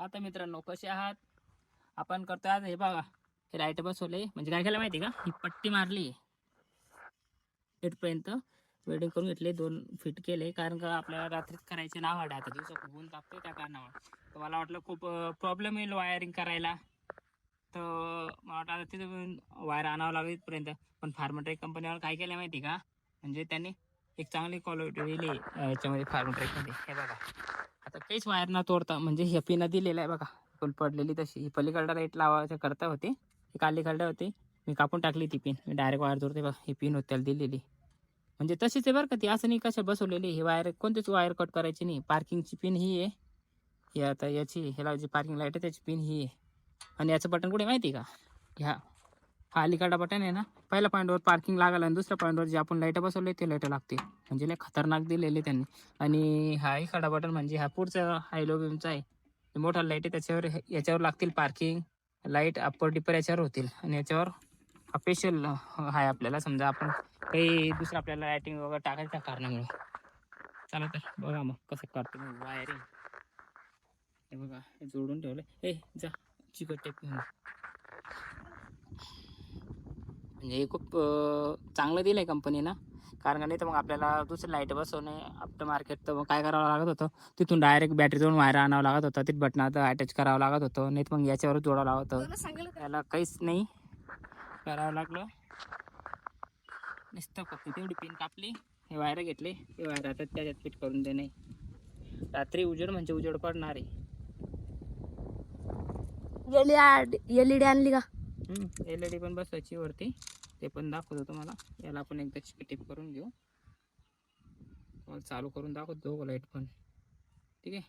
आता मित्रांनो कसे आहात. आपण करतो आज हे बघा, हे लाईट बसवले म्हणजे काय केलं माहिती का, ही पट्टी मारली इथपर्यंत वेल्डिंग करून घेतले, 2 फीट केले. कारण का आपल्याला रात्रीत करायचे ना वाटत, आता दिवसा खूप ऊन तापते त्या कारणामुळे. तर मला वाटलं खूप प्रॉब्लेम येईल वायरिंग करायला, तर मला वाटलं आता तिथं वायर आणावं लागेल इथपर्यंत. पण फार्माट्रेक कंपनीवर काय केलं माहिती का, म्हणजे त्यांनी एक चांगली क्वालिटी दिली याच्यामध्ये फार्माट्रेकमध्ये. हे बघा, आता काहीच वायर न तोडता म्हणजे हे पिनं दिलेलं आहे बघा, पण पडलेली तशी. ही पलीकडला रेट लावायचं करता होते, ही काढले होते, मी कापून टाकली ती पिन. मी डायरेक्ट वायर जोडते बघा, ही पिन होती त्याला दिलेली. म्हणजे तशीच आहे बरं का ती, असं नाही कशा बसवलेली. ही वायर कोणतीच वायर कट करायची नाही. पार्किंगची पिन ही आहे, ही आता याची ह्याला जी पार्किंग लाईट आहे त्याची पिन ही आहे. आणि याचं बटन कुठे माहिती आहे का, हा अलीकडा बटन आहे ना, पहिल्या पॉईंटवर पार्किंग लागायला आणि दुसऱ्या पॉईंटवर जे आपण लाईट बसवले ते लाईट लागते. म्हणजे लय खतरनाक दिलेले त्यांनी. आणि हा इकडा बटन म्हणजे हा पुढचा हायलो बीमचा आहे, मोठा लाईट आहे त्याच्यावर, याच्यावर लागतील पार्किंग लाईट, अप्पर डिपर याच्यावर होतील. आणि याच्यावर स्पेशल आहे आपल्याला, समजा आपण काही दुसरं आपल्याला लायटिंग वगैरे टाकायच्या कारणामुळे. चला तर बघा मग कसं करतो मी वायरिंग. हे बघा, हे जोडून ठेवलं. ए जा चिकट टेप घेऊन. म्हणजे हे खूप चांगलं दिलं आहे कंपनीनं. कारण का नाही तर मग आपल्याला दुसरी लाईट बसवणे आफ्टर मार्केट, तर मग काय करावं लागत होतं, तिथून डायरेक्ट बॅटरीतून वायर आणावं लागत होतं, तिथं बटनात अटॅच करावं लागत होतं, नाही तर मग याच्यावर जोडावं लागत होतं. त्याला काहीच नाही करावं लागलं, नुसतं फक्त तेवढी पिन कापली, हे वायर घेतले, हे वायर आता त्याच्यात फिट करून देणे. रात्री उजेड म्हणजे उजेड पडणार आहे. एलईडी आणली का? LED पण बसवायची वरती, ते पण दाखवतो तुम्हाला. याला आपण एकदा टिप करून घेऊ, चालू करून दाखवतो दोघं लाईट पण. ठीक आहे,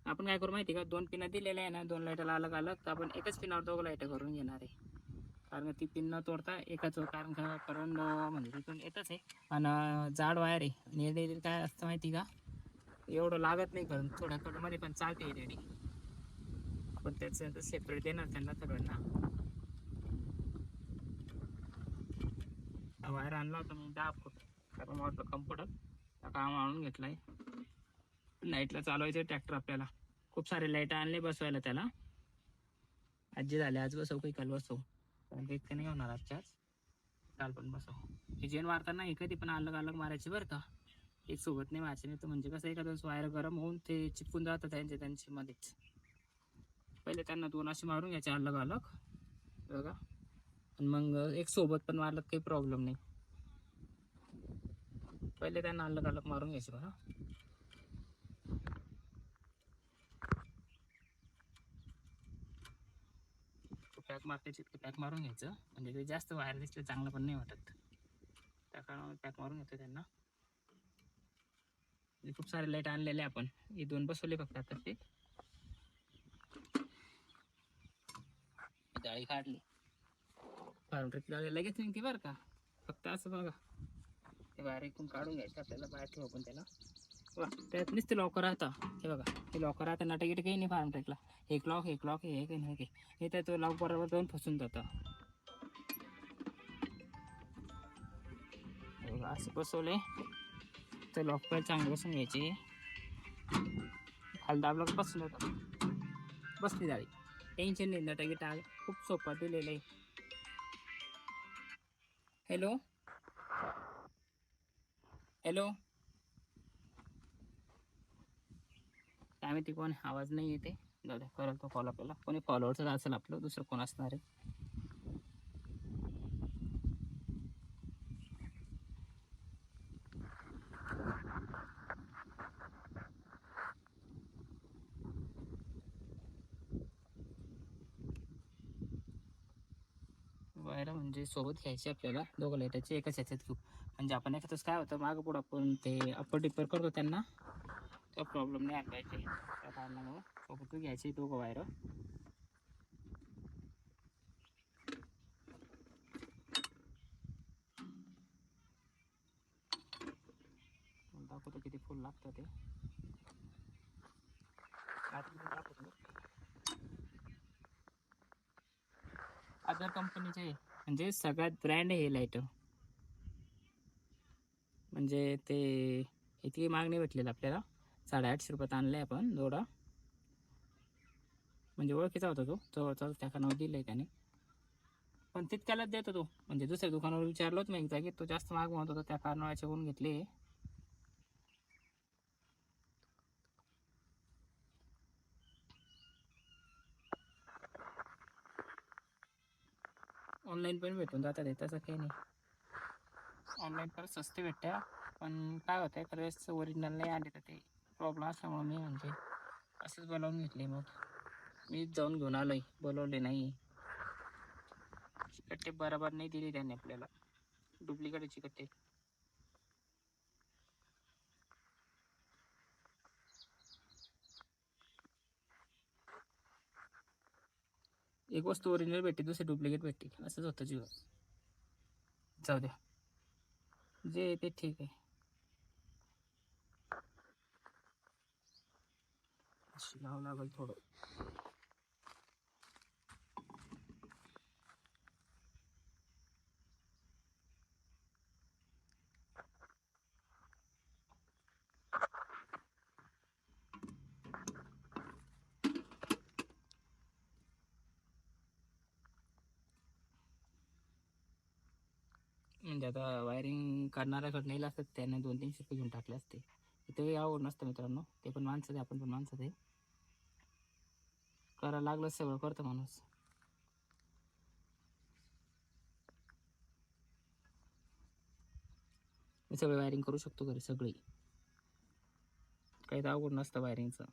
आपण काय करू माहिती का, 2 पिना दिलेल्या आहे ना, 2 लाईटला अलग अलग, तर आपण एकच पिनावर दोघं लाईट करून घेणार आहे. कारण ती पिन न तोडता एकाच, कारण का करंट म्हणजे तिथून येतच आहे आणि जाड वायर आहे. आणि LED काय असतं माहिती का, एवढं लागत नाही करंट, थोड्या करंटमध्ये पण चालते LED. आपण त्याचं सेपरेट देणार त्यांना सगळ्यांना. वायर आणला होता मी 10 फूट, कारण वाटलं कम्फर्टेबल, काम आणून घेतलाय. लाईटला चालवायचं ट्रॅक्टर आपल्याला. खूप सारे लाईट आणले बसवायला त्याला. आजी झाले आज बसव, काही काल बसव, कारण की इतकं नाही होणार आजच्याच, काल पण बसव. हे जेन मारताना हे कधी पण अलग अलग मारायचे बरं का, एक सोबत नाही मारायचे. नाही तर म्हणजे कसं एखाद्या वायर गरम होऊन ते चिपकून जातं त्यांच्या मध्येच. पहिले त्यांना 2 असे मारून घ्यायचे अलग अलग बघा, आणि मग एक सोबत पण मारलं काही प्रॉब्लेम नाही. पहिले त्यांना अलग अलग मारून घ्यायचे बघा. पॅक मारते पॅक मारून घ्यायचं, म्हणजे ते जास्त वायर दिसलं चांगलं पण नाही वाटत, त्या काळामध्ये पॅक मारून घेतो त्यांना. खूप सारे लाईट आणलेले आपण, हे 2 बसवले फक्त आता. ते जाळी काढली, फार्मट्रेक लगेच निघते बरं का. फक्त असं बघा, ते बाहेर इकडून काढून घ्यायचं आपल्याला, बाहेर ठेवू आपण त्याला. त्यात नुसते लॉकर राहतं, हे बघा, हे लॉकर राहतं, नटागिट काही नाही फार्मट्रेकला. एक लॉक हे काही नाही, हे तर तो लॉक बरोबर जाऊन फसून जातं. असं बसवले तर लॉक पण चांगलं बसून घ्यायची, खाली दाबलं का बसून जातं. बसली जाळी, टेन्शन नाही. नटागिट खूप सोपा दिलेलं आहे. हॅलो हॅलो, काय माहिती कोण, आवाज नाही येते. जाऊ द्या, करेल तो कॉल आपल्याला, कोणी फॉलोअरचं असेल आपलं, दुसरं कोण असणार आहे. वायरा म्हणजे सोबत घ्यायची आपल्याला, दोघं लाईटाचे एकाच ह्याच्यात घेऊ. म्हणजे आपण एखादंच काय होतं, मागं पुढं आपण ते अप्पर डिपर करतो त्यांना, तो प्रॉब्लेम नाही आला पाहिजे. त्या कारणामुळं सोबत घ्यायचे दोघं वायर. दाखवतो किती फुल लागतं ते, दाखवतो. अदर कंपनीचे म्हणजे सगळ्यात ब्रँड आहे हे लाईट, म्हणजे ते इतकी मागणी भेटलेली आपल्याला. 850 रुपयात आणले आपण जोडा. म्हणजे ओळखीचा होता तो जवळचा त्या कानावर दिलं आहे त्याने. पण तितक्यालाच देतो तो, म्हणजे दुसऱ्या दुकानावर विचारलोच मी एकदा की तो जास्त महाग म्हणत होता त्या कारणाचे होऊन घेतले. ऑनलाईन पण भेटून जातात ते, तसं काही नाही. ऑनलाईन पण स्वस्त भेटत्या, पण काय होतं आहे वेळेस ओरिजिनल नाही आले तर ते प्रॉब्लेम असल्यामुळे मी म्हणजे असंच बोलावून घेतले. मग मी जाऊन घेऊन आलोय, बोलवले नाही. चिकट्टे बरोबर नाही दिली त्यांनी आपल्याला, डुप्लिकेट चिकट्टे. एक वस्तू ओरिजिनल भेटते, दुसरी डुप्लिकेट भेटते, असंच होतं जीवन. जाऊ द्या, जे आहे ते ठीक आहे. शिकावं लागेल थोडं. म्हणजे आता वायरिंग करणाऱ्याकडे नेलं असतं त्याने 200-300 रुपये घेऊन टाकले असते. ते आवड नसतं मित्रांनो, ते पण माणसं आहे, आपण पण माणसं आहे. करायला लागलं सगळं करतं माणूस. मी सगळं वायरिंग करू शकतो घरी, सगळी काही तर अवघड नसतं वायरिंगचं.